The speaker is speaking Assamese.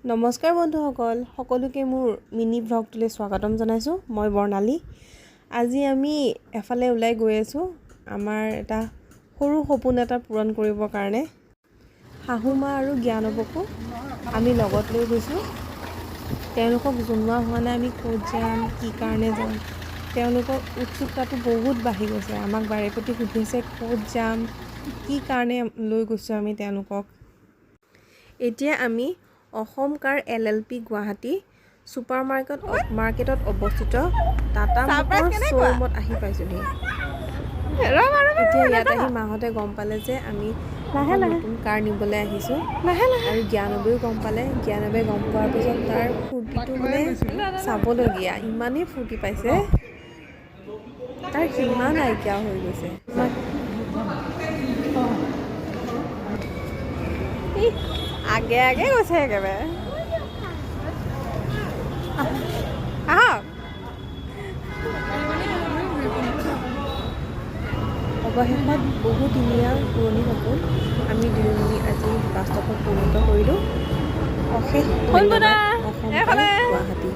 নমস্কাৰ বন্ধুসকল, সকলোকে মোৰ মিনি ভ্লগটোলৈ স্বাগতম জনাইছোঁ। মই বৰ্ণালী। আজি আমি এফালে ওলাই গৈ আছোঁ আমাৰ এটা সৰু সপোন এটা পূৰণ কৰিবৰ কাৰণে। শাহুমা আৰু জ্ঞানবকো আমি লগত লৈ গৈছোঁ। তেওঁলোকক জনোৱা হোৱা নাই আমি ক'ত যাম, কি কাৰণে যাম। তেওঁলোকৰ উৎসুকতাটো বহুত বাঢ়ি গৈছে। আমাক বাৰে প্ৰতি সুধি আছে ক'ত যাম, কি কাৰণে লৈ গৈছোঁ আমি তেওঁলোকক। এতিয়া আমি অসম কাৰ LLP গুৱাহাটী ছুপাৰ মাৰ্কেটত অৱস্থিত টাটা মটৰ শ্ব'ৰুমত আহি পাইছোঁহি। এতিয়া ইয়াত আহি মাহঁতে গম পালে যে আমি নতুন কাৰ নিবলৈ আহিছোঁ আৰু জ্ঞানবেও গম পালে। জ্ঞানবে গম পোৱাৰ পিছত তাৰ ফূৰ্তিটো মানে চাবলগীয়া, ইমানেই ফূৰ্তি পাইছে তাৰ সীমা নাইকিয়া হৈ গৈছে। আগে আগে গৈছে একেবাৰে। আহক। অৱশেষত বহুদিনীয়া পুৰণি সপোন আমি দুয়োজনী আজি বাস্তৱত পৰিণত কৰিলোঁ। অশেষ ধন্যবাদ অসম কাৰ গুৱাহাটী।